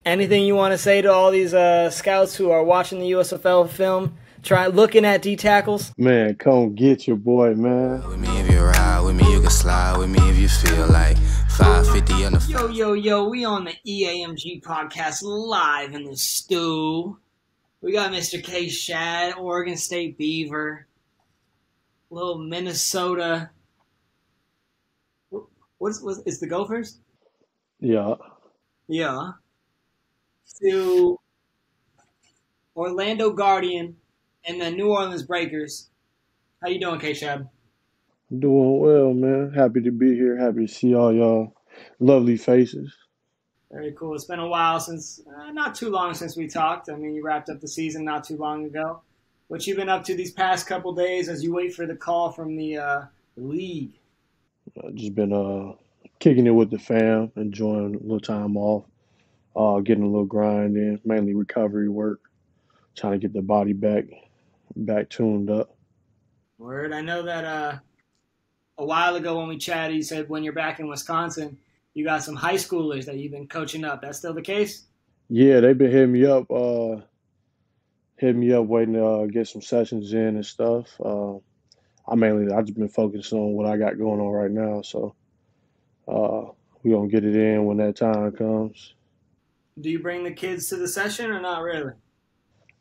Anything you want to say to all these scouts who are watching the USFL film, looking at D tackles? Man, come get your boy, man. With me if you ride, with me you can slide, with me if you feel like 550 on the Yo, we on the EAMG podcast live in the stew. We got Mr. K. Schad, Oregon State Beaver, little Minnesota. Is the Gophers? Yeah. Yeah. To Orlando Guardian and the New Orleans Breakers. How you doing, K. Schad? Doing well, man. Happy to be here. Happy to see all y'all lovely faces. Very cool. It's been a while since, not too long since we talked. I mean, you wrapped up the season not too long ago. What you been up to these past couple days as you wait for the call from the league? Just been kicking it with the fam, enjoying a little time off, getting a little grind in, mainly recovery work, trying to get the body back tuned up. Word. I know that a while ago when we chatted, you said when you're back in Wisconsin, you got some high schoolers that you've been coaching up. That's still the case? Yeah, they've been hitting me up, waiting to get some sessions in and stuff. I've just been focusing on what I got going on right now, so we're going to get it in when that time comes. Do you bring the kids to the session or not really?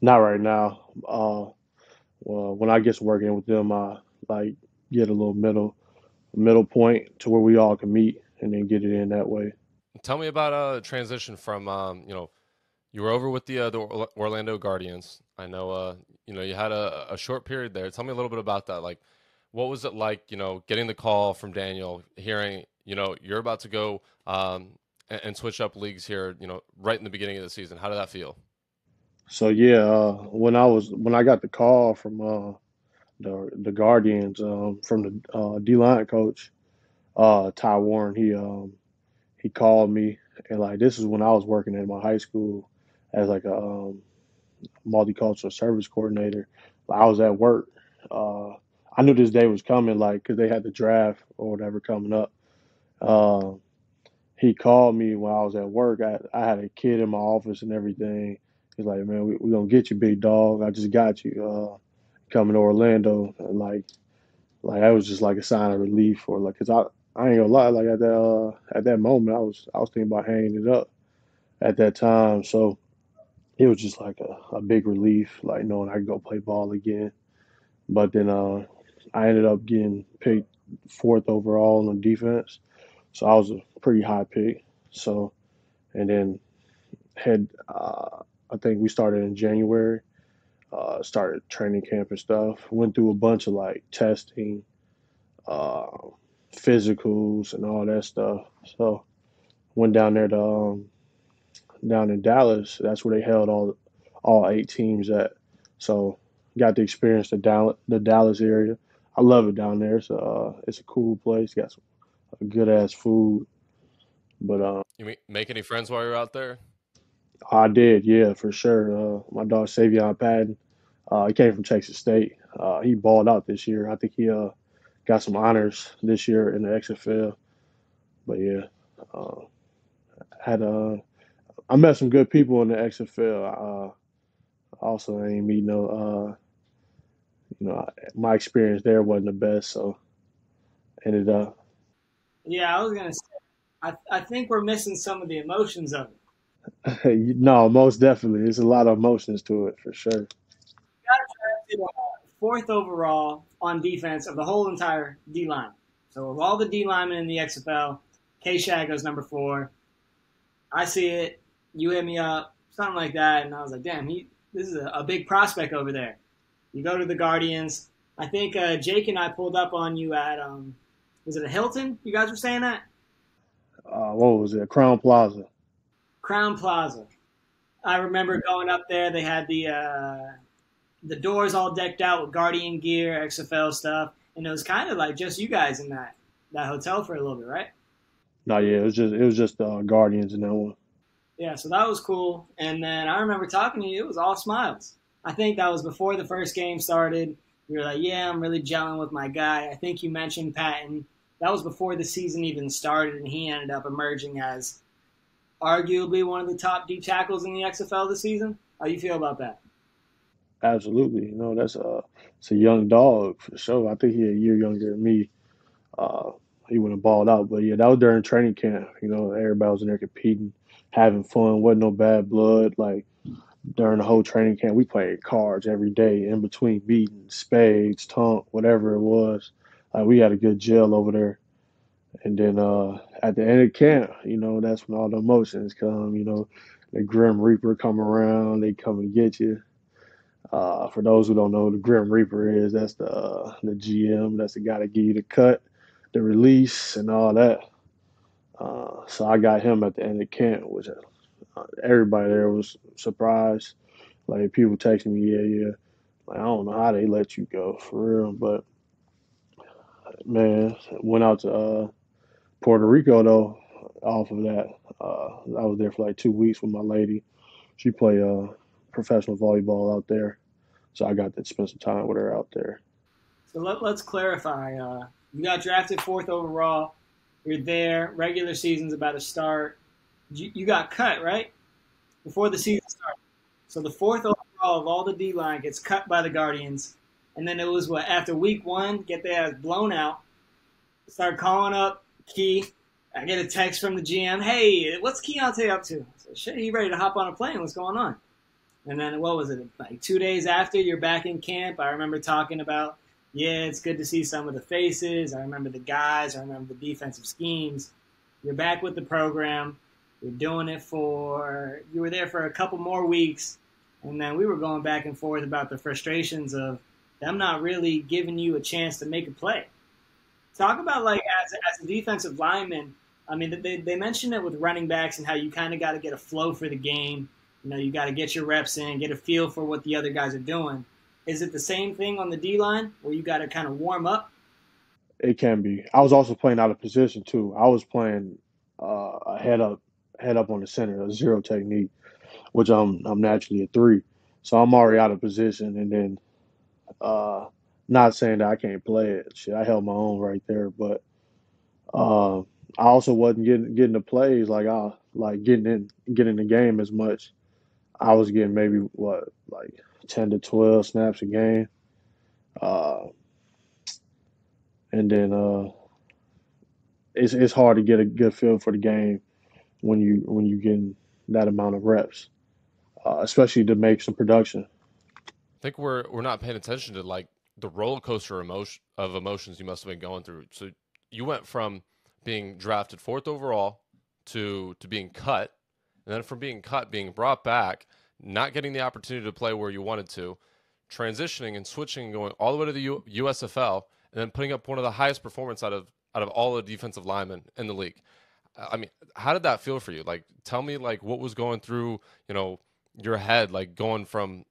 Not right now. Well, when I get to working with them, I get a little middle point to where we all can meet and then get it in that way. Tell me about transition from you were over with the Orlando Guardians. I know you had a short period there. Tell me a little bit about that. Like, what was it like? Getting the call from Daniel, hearing you're about to go and switch up leagues here. Right in the beginning of the season. How did that feel? So yeah, when I got the call from the Guardians from the D-line coach, Ty Warren, he called me, and this is when I was working at my high school as a multicultural service coordinator. I was at work. I knew this day was coming, because they had the draft or whatever coming up. He called me when I was at work. I had a kid in my office and everything. He's like, man, we're going to get you, big dog. I just got you coming to Orlando. And, that was just a sign of relief because I ain't gonna lie, at that moment, I was thinking about hanging it up at that time. So it was just a big relief, knowing I could go play ball again. But then I ended up getting picked 4th overall on defense. So I was a pretty high pick. So, and then I think we started in January, started training camp and stuff, went through a bunch of testing, physicals and all that stuff. So went down there to down in Dallas. That's where they held all 8 teams at. So got to experience the Dallas area. I love it down there. It's a cool place. Got some good ass food. But you make any friends while you're out there? I did, yeah, for sure. My dog Savion Patton, he came from Texas State. He balled out this year. I think he got some honors this year in the XFL. But yeah, I met some good people in the XFL. Also ain't meet my experience there wasn't the best, so ended up. Yeah, I was gonna say, I think we're missing some of the emotions of it. No, most definitely. There's a lot of emotions to it for sure. You got drafted 4th overall on defense of the whole entire D-line. So of all the D-linemen in the XFL, K. Schad goes number 4. I see it. You hit me up, something like that, and I was like, damn, this is a big prospect over there. You go to the Guardians. I think Jake and I pulled up on you at, was it a Hilton? You guys were saying that? What was it? Crown Plaza. Crown Plaza. I remember going up there. They had the doors all decked out with Guardian gear, XFL stuff, and it was kind of just you guys in that hotel for a little bit, right? No, yeah, it was just Guardians in that one. Yeah, so that was cool. And then I remember talking to you. It was all smiles. I think that was before the first game started. You were like, yeah, I'm really gelling with my guy. I think you mentioned Patton. That was before the season even started, and he ended up emerging as arguably one of the top D tackles in the XFL this season. How you feel about that? Absolutely. That's it's a young dog for sure. I think he a year younger than me. Uh, he wouldn't have balled out, but yeah, that was during training camp. Everybody was in there competing, having fun. Wasn't no bad blood. Like during the whole training camp, we played cards every day in between meetings, spades, tonk, whatever it was. Like we had a good gel over there. And then at the end of camp, that's when all the emotions come. The Grim Reaper come around, they come and get you. For those who don't know, the Grim Reaper that's the GM. That's the guy that give you the cut, the release, and all that. So I got him at the end of camp, which everybody there was surprised. Like people texting me, yeah. Like I don't know how they let you go for real, but man, went out to Puerto Rico though. Off of that, I was there for like 2 weeks with my lady. She played professional volleyball out there, so I got to spend some time with her out there. So let's clarify. You got drafted fourth overall. You're there. Regular season's about to start. You got cut, right? Before the season started. So the fourth overall of all the D line gets cut by the Guardians. And then it was after week one, get their ass blown out. Start calling up Key. I get a text from the GM. Hey, what's Keonte up to? I said, shit, he ready to hop on a plane. What's going on? And then what was it? Like 2 days after you're back in camp, I remember talking about, yeah, it's good to see some of the faces. I remember the guys. I remember the defensive schemes. You're back with the program. You're doing it you were there for a couple more weeks. And then we were going back and forth about the frustrations of them not really giving you a chance to make a play. Talk about, like, as a defensive lineman, I mean, they mentioned it with running backs and how you kind of got to get a flow for the game. You got to get your reps in, get a feel for what the other guys are doing. Is it the same thing on the D-line where you got to kind of warm up? It can be. I was also playing out of position too. I was playing a head up on the center, a zero technique, which I'm naturally a three, so I'm already out of position. And then, not saying that I can't play it. Shit, I held my own right there, but uh, I also wasn't getting the plays like I like getting the game as much. I was getting maybe what like 10 to 12 snaps a game, uh, and then it's hard to get a good feel for the game when you getting that amount of reps, especially to make some production. I think we're not paying attention to like the roller coaster of emotions you must have been going through. So you went from being drafted fourth overall to being cut, and then from being cut, being brought back, not getting the opportunity to play where you wanted to, transitioning and switching and going all the way to the USFL, and then putting up one of the highest performance out of all the defensive linemen in the league. I mean, how did that feel for you? Like, tell me, like, what was going through, your head, like going from,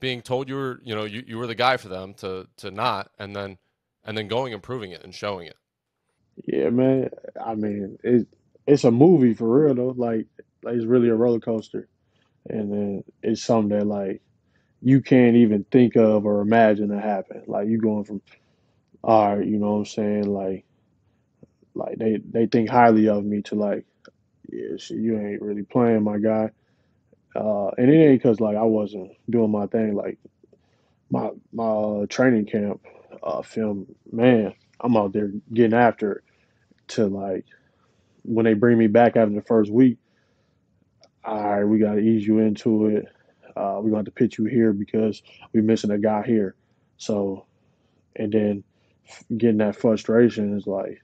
being told you were the guy for them to not, and then going and proving it and showing it. Yeah, man. I mean, it's a movie for real though. Like it's really a roller coaster, and then it's something that like you can't even think of or imagine to happen. Like you going from all right, you know what I'm saying? Like they think highly of me to like, yeah, shit, you ain't really playing, my guy. And it ain't because like I wasn't doing my thing. Like my training camp film, man, I'm out there getting after it to like when they bring me back after the first week. All right, we got to ease you into it. We're going to pitch you here because we're missing a guy here. So, and then getting that frustration is like,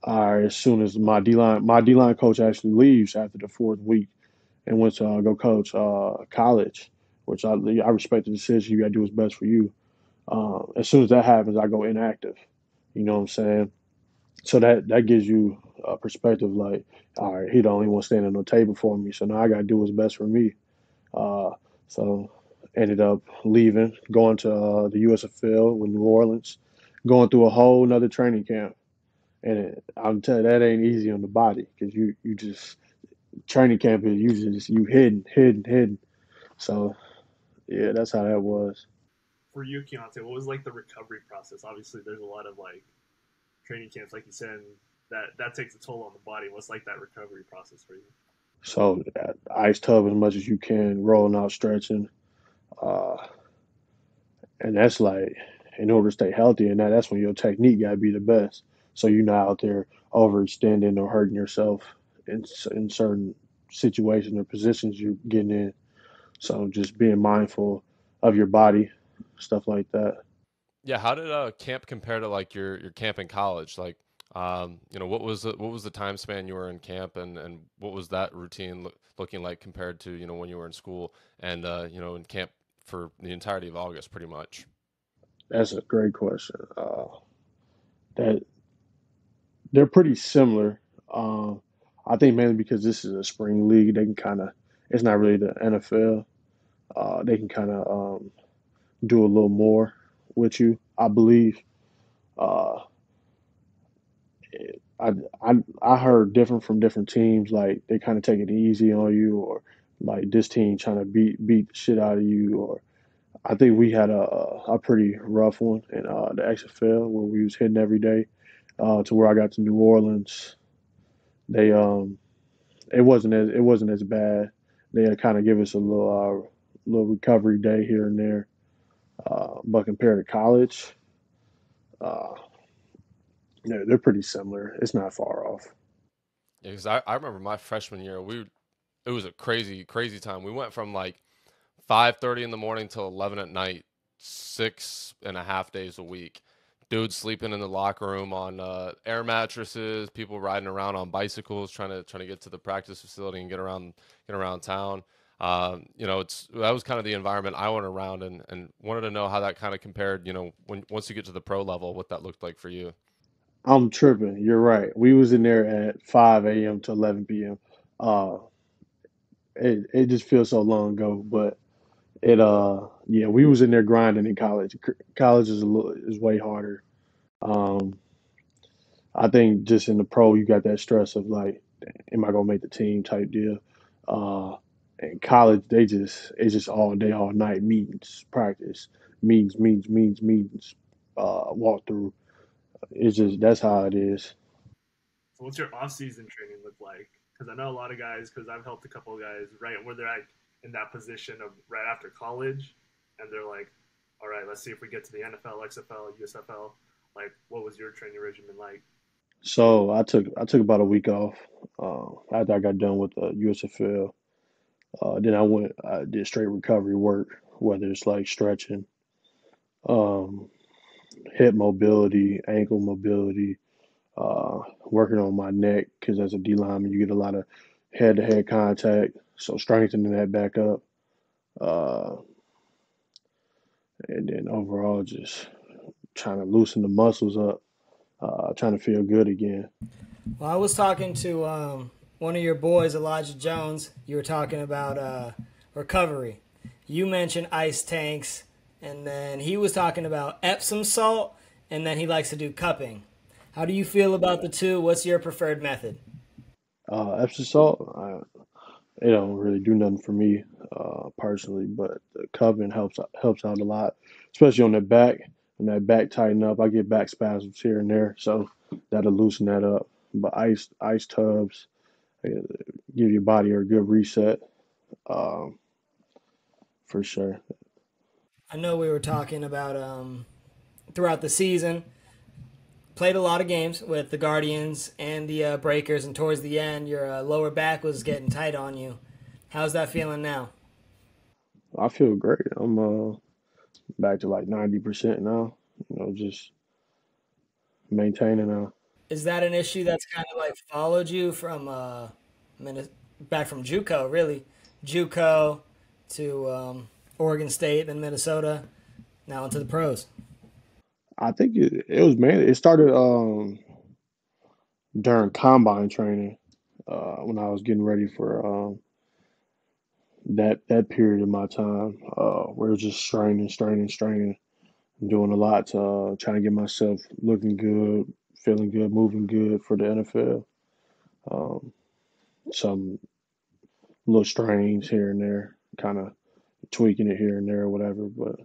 all right, as soon as my D line coach actually leaves after the fourth week and went to go coach college, which I respect the decision. You got to do what's best for you. As soon as that happens, I go inactive. You know what I'm saying? So that gives you a perspective like, all right, he the only one standing on the table for me. So now I got to do what's best for me. Uh, so ended up leaving, going to the USFL with New Orleans, going through a whole nother training camp. And I'm telling you, that ain't easy on the body because you just training camp is you hidden. So yeah, that's how that was. For you, Keontae, what was like the recovery process? Obviously, there's a lot of like training camps, like you said, that takes a toll on the body. What's like that recovery process for you? So ice tub as much as you can, rolling out, stretching, uh, and that's like in order to stay healthy. And that's when your technique got to be the best. So you're not out there overextending or hurting yourself in certain situations or positions you're getting in. So just being mindful of your body, stuff like that. Yeah, how did camp compare to like your camp in college? Like, you know, what was the time span you were in camp, and what was that routine looking like compared to, you know, when you were in school and you know, in camp for the entirety of August, pretty much. That's a great question. That they're pretty similar. Um, I think mainly because this is a spring league, they can kind of. It's not really the NFL. They can kind of do a little more with you, I believe. Uh, I, I heard different from different teams. Like they kind of take it easy on you, or like this team trying to beat the shit out of you. Or I think we had a pretty rough one in the XFL where we was hitting every day. To where I got to New Orleans, they it wasn't as bad. They had kind of give us a little recovery day here and there. But compared to college, uh, they're pretty similar. It's not far off. Yeah, because I remember my freshman year, it was a crazy time. We went from like 5:30 in the morning till 11 at night, 6.5 days a week. Dudes sleeping in the locker room on air mattresses, people riding around on bicycles, trying to get to the practice facility and get around town. You know, that was kind of the environment I went around, and wanted to know how that kind of compared. You know, when once you get to the pro level, what that looked like for you. I'm tripping. You're right. We was in there at 5 a.m. to 11 p.m. Uh, it just feels so long ago, but yeah, we was in there grinding in college. College is way harder. Um, I think just in the pro, you got that stress of like, am I gonna make the team type deal. Uh, in college, it's just all day, all night meetings, practice, meetings, walk through. It's just that's how it is. So what's your off-season training look like? Because I know a lot of guys, because I've helped a couple of guys right where they're like in that position of right after college, and they're like, all right, let's see if we get to the NFL, XFL, USFL. Like, what was your training regimen like? So I took about a week off after I got done with the USFL. Then I did straight recovery work, whether it's like stretching, um, hip mobility, ankle mobility, working on my neck because as a D lineman you get a lot of head to head contact, so strengthening that back up, uh, and then overall just trying to loosen the muscles up, trying to feel good again. Well, I was talking to one of your boys, Elijah Jones. You were talking about recovery. You mentioned ice tanks, and then he was talking about Epsom salt, and then he likes to do cupping. How do you feel about the two? What's your preferred method? Epsom salt, it don't really do nothing for me personally, but the cupping helps out a lot, especially on the back. When that back tighten up, I get back spasms here and there, so that'll loosen that up. But ice tubs give your body a good reset, um, for sure. I know we were talking about throughout the season, played a lot of games with the Guardians and the Breakers, and towards the end, your lower back was getting tight on you. How's that feeling now? I feel great. I'm back to like 90% now. Just maintaining now. Is that an issue that's kind of like followed you from back from JUCO, really? JUCO to Oregon State and Minnesota, now into the pros. I think it was mainly it started during combine training when I was getting ready for that period of my time where it was just straining, doing a lot to trying to get myself looking good, feeling good, moving good for the NFL. Um, some little strains here and there, kind of tweaking it here and there or whatever, but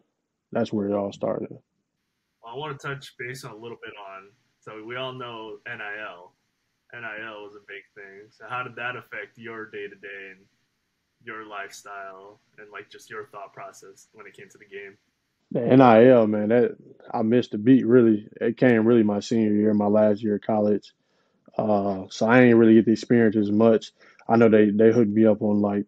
that's where it all started. Well, I want to touch base on a little bit on. So we all know NIL. NIL was a big thing. So how did that affect your day to day and your lifestyle and like just your thought process when it came to the game? The NIL, man, that I missed the beat really. It came really my senior year, my last year of college. So I ain't really get to experience as much. I know they hooked me up on like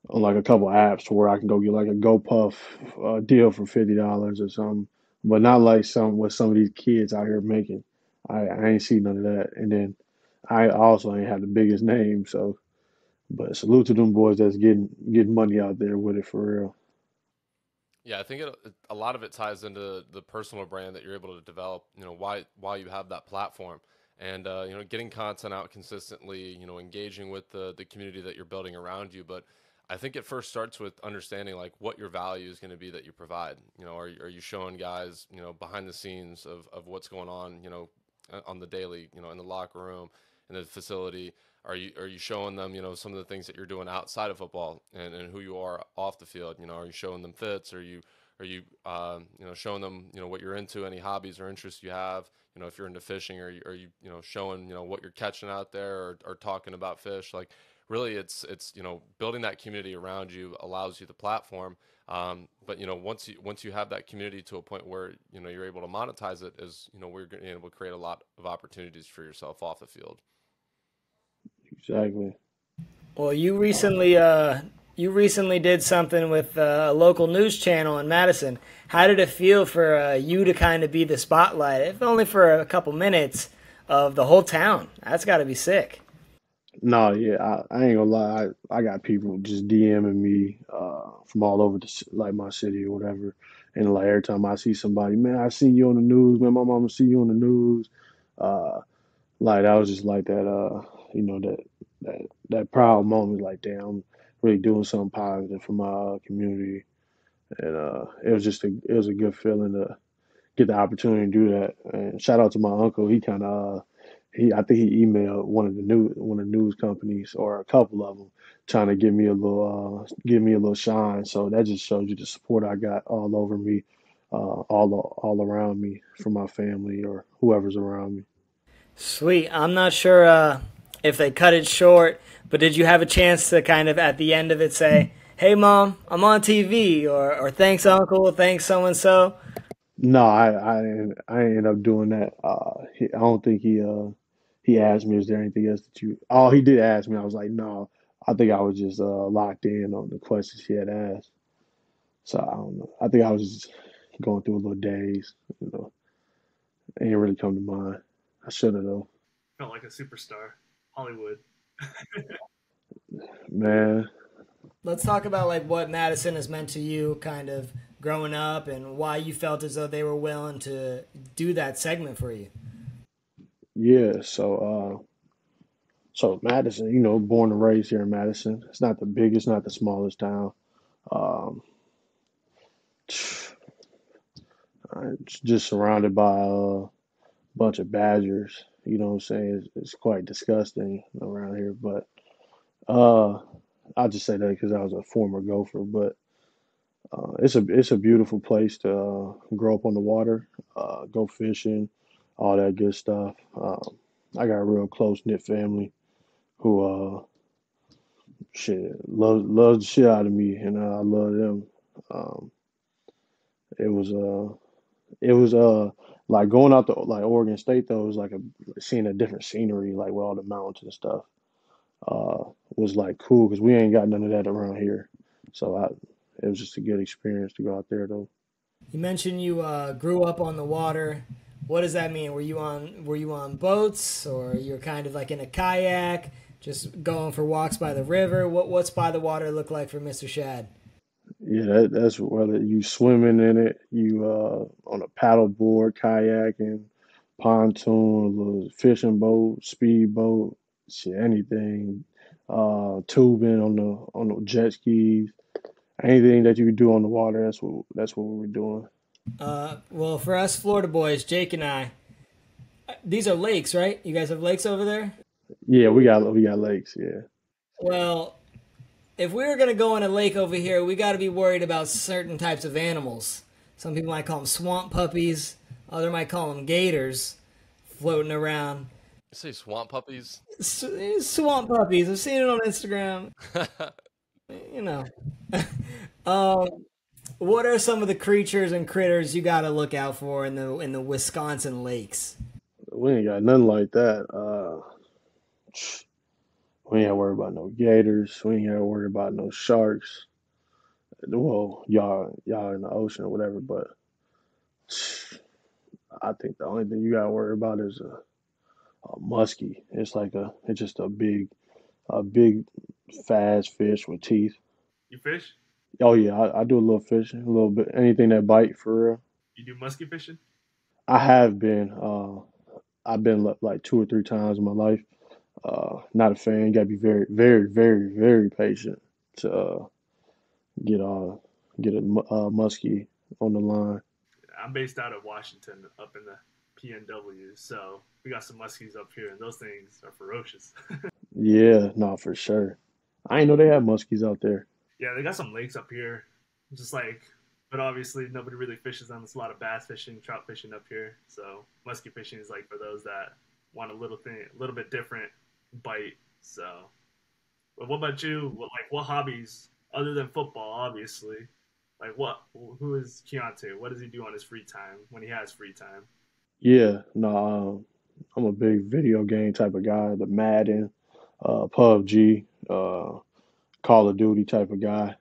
a couple apps to where I can go get like a GoPuff deal for $50 or something, but not like some what some of these kids out here making. I ain't seen none of that. And then I also ain't have the biggest name, so but salute to them boys that's getting money out there with it for real. Yeah, I think a lot of it ties into the personal brand that you're able to develop. You know, why you have that platform, and getting content out consistently. You know, engaging with the community that you're building around you. But I think it first starts with understanding like what your value is going to be that you provide. You know, are you showing guys behind the scenes of what's going on on the daily in the locker room, in the facility. Are you showing them some of the things that you're doing outside of football and who you are off the field? Are you showing them fits? Are you showing them what you're into, any hobbies or interests you have? If you're into fishing, are you showing what you're catching out there, or talking about fish? Like really, it's building that community around you allows you the platform. But once you have that community to a point where you're able to monetize it, is we're going to be able to create a lot of opportunities for yourself off the field. Exactly. Well, you recently did something with a local news channel in Madison. How did it feel for you to kind of be the spotlight, if only for a couple minutes, of the whole town? That's got to be sick. No, yeah, I ain't gonna lie. I got people just DMing me from all over like my city or whatever, and like every time I see somebody, man, I seen you on the news, man. My mama see you on the news. Uh, like I was just like that. That proud moment. Like, damn, I'm really doing something positive for my community, and it was a good feeling to get the opportunity to do that. And shout out to my uncle. He kind of I think he emailed one of the news companies or a couple of them trying to give me a little shine. So that just shows you the support I got all over me, all around me from my family or whoever's around me. Sweet. I'm not sure if they cut it short, but did you have a chance to kind of at the end of it say, "Hey, Mom, I'm on TV," or "Thanks, Uncle, thanks, so and so"? No, I ended up doing that. I don't think he asked me, "Is there anything else that you?" Oh, he did ask me. I was like, "No." I think I was just locked in on the questions he had asked. So I don't know. I think I was just going through a little daze. It ain't really come to mind. I should have though, Felt like a superstar, Hollywood. man. Let's talk about like what Madison has meant to you kind of growing up and why you felt as though they were willing to do that segment for you. Yeah. So Madison, born and raised here in Madison. It's not the biggest, not the smallest town. Um, it's just surrounded by a bunch of badgers. You know what I'm saying? It's quite disgusting around here, but uh, I'll just say that because I was a former Gopher. But it's a beautiful place to grow up on the water, go fishing, all that good stuff. I got a real close knit family who shit loves the shit out of me, and I love them. Um, it was like going out to like Oregon State though. It was like seeing a different scenery, like with all the mountains and stuff. Uh, was like cool because we ain't got none of that around here. So it was just a good experience to go out there though. You mentioned you grew up on the water. What does that mean? Were you on boats, or you're kind of like in a kayak, just going for walks by the river? What's by the water look like for Mr. Shad? Yeah, that's whether you swimming in it, you on a paddle board, kayaking, pontoon, a little fishing boat, speed boat, shit, anything. Tubing on the jet skis, anything that you could do on the water. That's what we were doing. Well, for us Florida boys, Jake and I, these are lakes, right? You guys have lakes over there? Yeah, we got lakes. Yeah, Well, if we were going to go in a lake over here, we got to be worried about certain types of animals. Some people might call them swamp puppies. Other might call them gators floating around. You say swamp puppies? Swamp puppies. I've seen it on Instagram. You know. um, what are some of the creatures and critters you got to look out for in the Wisconsin lakes? We ain't got nothing like that. We ain't got to worry about no gators. We ain't got to worry about no sharks. Well, y'all in the ocean or whatever, but I think the only thing you got to worry about is a muskie. It's just a big, fast fish with teeth. You fish? Oh yeah, I do a little fishing, a little bit, anything that bite for real. You do musky fishing? I have been. I've been like 2 or 3 times in my life. Not a fan. You gotta be very, very, very, very patient to get get a muskie on the line. I'm based out of Washington, up in the PNW, so we got some muskies up here, and those things are ferocious. Yeah, no, for sure. I ain't know they have muskies out there. Yeah, they got some lakes up here, just like, but obviously nobody really fishes them. It's a lot of bass fishing, trout fishing up here. So musky fishing is like for those that want a little bit different bite. So, but what about you? What hobbies other than football? Obviously, like what? Who is Keonte? What does he do on his free time when he has free time? Yeah, no, I'm a big video game type of guy. The Madden, PUBG, Call of Duty type of guy.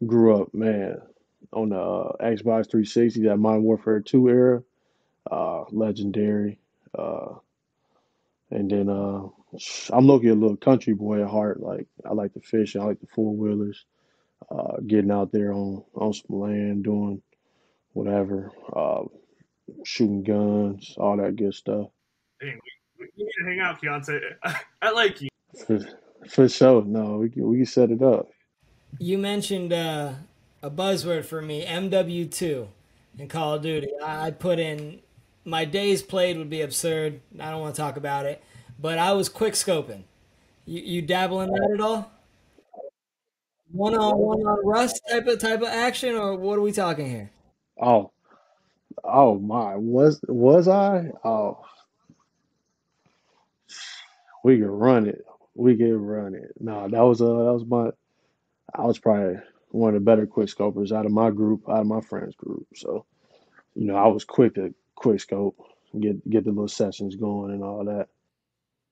Grew up, man, on the Xbox 360, that Modern Warfare 2 era, legendary. Uh, and then I'm looking a little country boy at heart. Like I like to fish, I like the four wheelers, getting out there on some land, doing whatever, shooting guns, all that good stuff. Dang, we need to hang out, Keontae. I like you. For, for sure, no, we can set it up. You mentioned a buzzword for me, MW2 in Call of Duty. I'd put in my days played would be absurd. I don't want to talk about it, but I was quick scoping. You dabble in that at all? One on Rust type of action, or what are we talking here? Oh, oh my, was I? Oh, we could run it. We could run it. No, that was my. I was probably one of the better quick scopers out of my group, out of my friends group. So I was quick to quick scope, get the little sessions going and all that.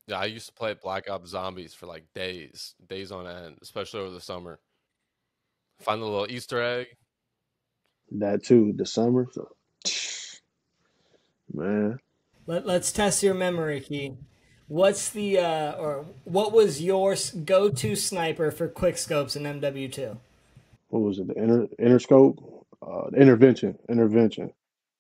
Yeah, I used to play Black Ops Zombies for like days on end, especially over the summer. Find the little Easter egg. That too, the summer. So man, Let's test your memory, Key. What's the or what was your go-to sniper for quick scopes in MW2? what was it? The interscope, the intervention.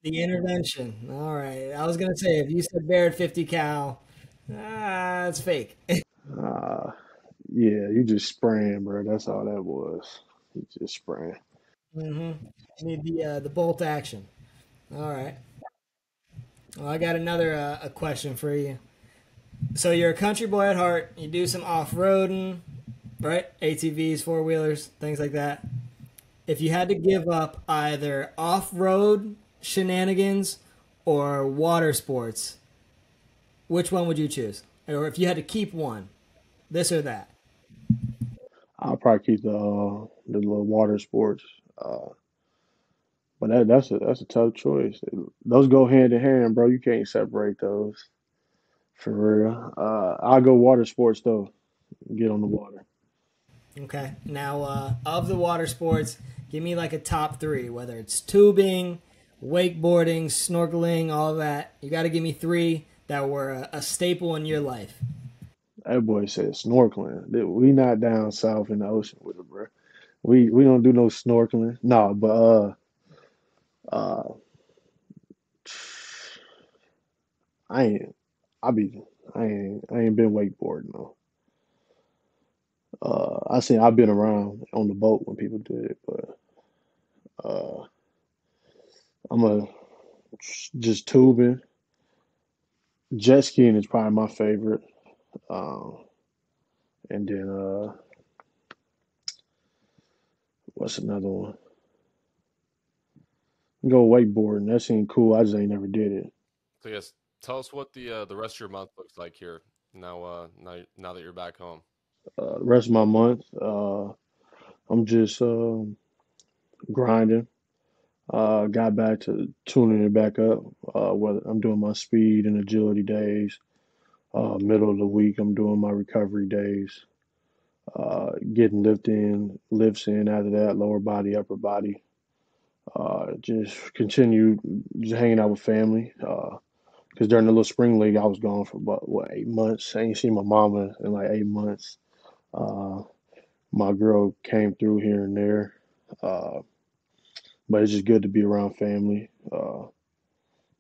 The intervention. All right. I was gonna say if you said Barrett 50 cal, it's fake. Uh, yeah, you just spraying, bro. That's all that was. You just spraying. Mm-hmm. Need the bolt action. All right. Well, I got another a question for you. So you're a country boy at heart. You do some off-roading, right? ATVs, four wheelers, things like that. If you had to give up either off-road shenanigans or water sports, which one would you choose? Or if you had to keep one, this or that? I'll probably keep the little water sports. But that's a tough choice. Those go hand in hand, bro. You can't separate those for real. I'll go water sports though. Get on the water. Okay. Now, of the water sports, give me like a top three, whether it's tubing, wakeboarding, snorkeling, all of that. You got to give me three that were a staple in your life. That boy said snorkeling. We not down south in the ocean with it, bro. We don't do no snorkeling. No, but uh, I ain't. I be. I ain't been wakeboarding though. I've been around on the boat when people did it, but uh, I'm a just tubing. Jet skiing is probably my favorite. Um, and then what's another one? Go wakeboarding. That seemed cool. I just ain't never did it. So I guess Tell us what the rest of your month looks like here now that you're back home. The rest of my month, I'm just grinding. Got back to tuning it back up. Whether I'm doing my speed and agility days. Middle of the week, I'm doing my recovery days. Getting lifts in after that, lower body, upper body. Just continue just hanging out with family. Because during the little spring league, I was gone for about, what, 8 months. I ain't seen my mama in like 8 months. Uh, my girl came through here and there. Uh, but it's just good to be around family and all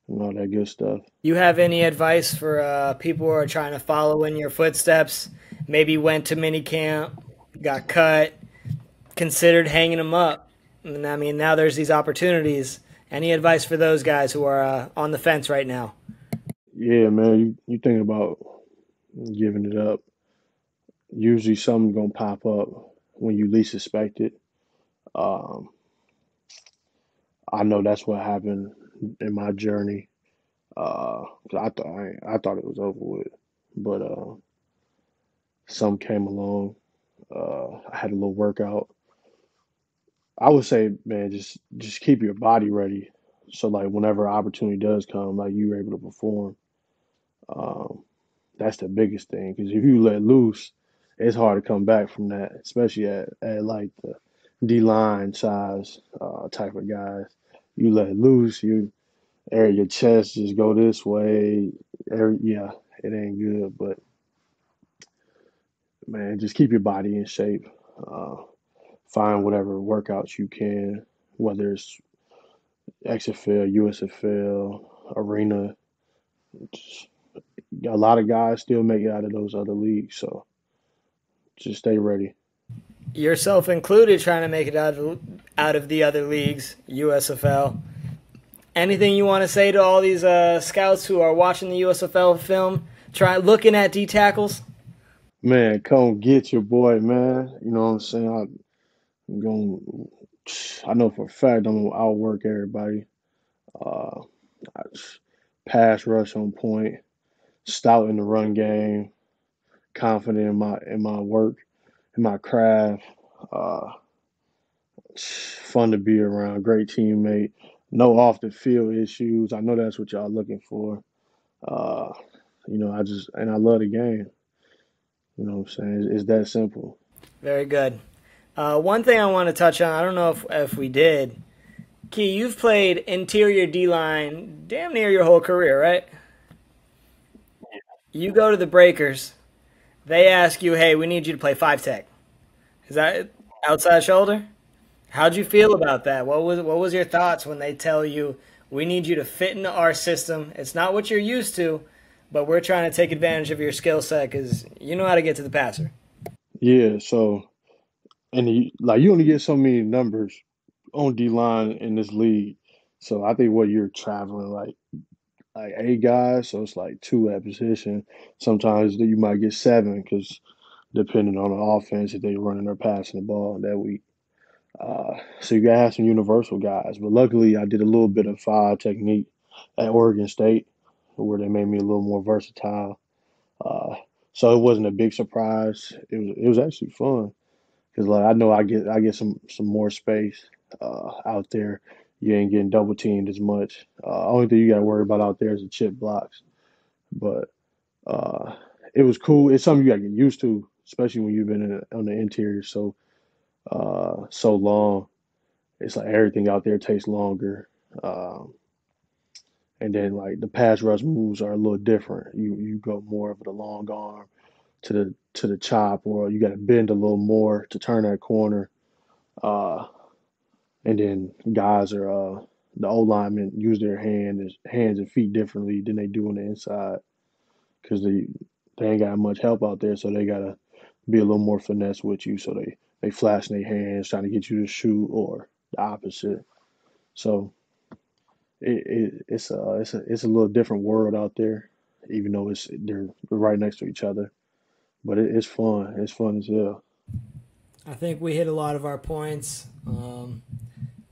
that good stuff. You have any advice for people who are trying to follow in your footsteps? Maybe went to mini camp, got cut, considered hanging them up. And I mean, now there's these opportunities. Any advice for those guys who are on the fence right now? Yeah, man, you thinking about giving it up. Usually something's gonna pop up when you least expect it. Um, I know that's what happened in my journey. 'Cause I thought it was over with, but some came along. I had a little workout. I would say, man, just keep your body ready. So like whenever opportunity does come, like you're able to perform. Um, that's the biggest thing because if you let loose, it's hard to come back from that, especially at like the D line size type of guys. You let loose, your chest just go this way. Yeah, it ain't good. But man, just keep your body in shape. Uh, find whatever workouts you can, whether it's XFL, USFL, arena. Just, a lot of guys still make it out of those other leagues, so just stay ready. Yourself included, trying to make it out of the other leagues, USFL. Anything you want to say to all these scouts who are watching the USFL film, try looking at D tackles? Man, come get your boy, man. You know what I'm saying? I'm going. I know for a fact I'm gonna outwork everybody. Uh, I pass rush on point, stout in the run game, confident in my work, in my craft. Uh, fun to be around, great teammate. No off the field issues. I know that's what y'all looking for. Uh, I love the game. You know what I'm saying? It's that simple. Very good. One thing I want to touch on, I don't know if we did. Key, you've played interior D line damn near your whole career, right? You go to the Breakers, they ask you, hey, we need you to play five tech. Is that outside shoulder? How'd you feel about that? What was your thoughts when they tell you we need you to fit into our system? It's not what you're used to, but we're trying to take advantage of your skill set because you know how to get to the passer. Yeah. So, like you only get so many numbers on D line in this league. So I think what you're traveling like 8 guys, so it's like two at position. Sometimes you might get seven because depending on the offense, if they running or passing the ball that week. So you gotta have some universal guys. But luckily, I did a little bit of five technique at Oregon State, where they made me a little more versatile. Uh, so it wasn't a big surprise. It was actually fun because like I know I get some more space out there. You ain't getting double teamed as much. Only thing you got to worry about out there is the chip blocks. But uh, it was cool. It's something you got to get used to, especially when you've been on the interior so long. It's like everything out there takes longer. Um, and then like the pass rush moves are a little different. You go more of the long arm to the chop, or you got to bend a little more to turn that corner. Uh, and then guys are the O linemen use their hands and feet differently than they do on the inside because they ain't got much help out there, so they gotta be a little more finesse with you. So they flashing their hands trying to get you to shoot or the opposite. So it's a little different world out there, even though they're right next to each other. But it's fun. It's fun as hell. I think we hit a lot of our points.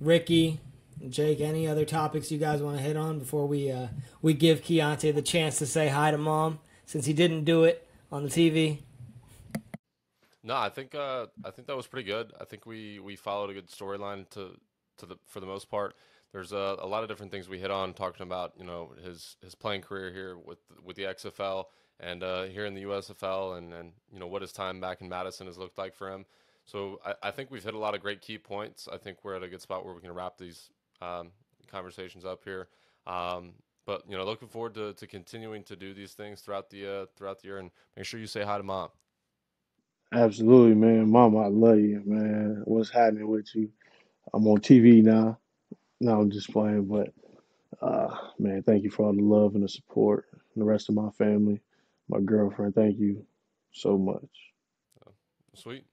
Rycki, Jake, any other topics you guys want to hit on before we give Keonte the chance to say hi to mom, since he didn't do it on the TV? No, I think that was pretty good. I think we followed a good storyline for the most part. There's a lot of different things we hit on talking about, his playing career here with the XFL and here in the USFL and what his time back in Madison has looked like for him. So I think we've hit a lot of great key points. I think we're at a good spot where we can wrap these conversations up here. But looking forward to continuing to do these things throughout the year, and make sure you say hi to mom. Absolutely, man. Mama, I love you, man. What's happening with you? I'm on TV now. No, I'm just playing, but man, thank you for all the love and the support. And the rest of my family, my girlfriend, thank you so much. Sweet.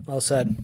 Well said.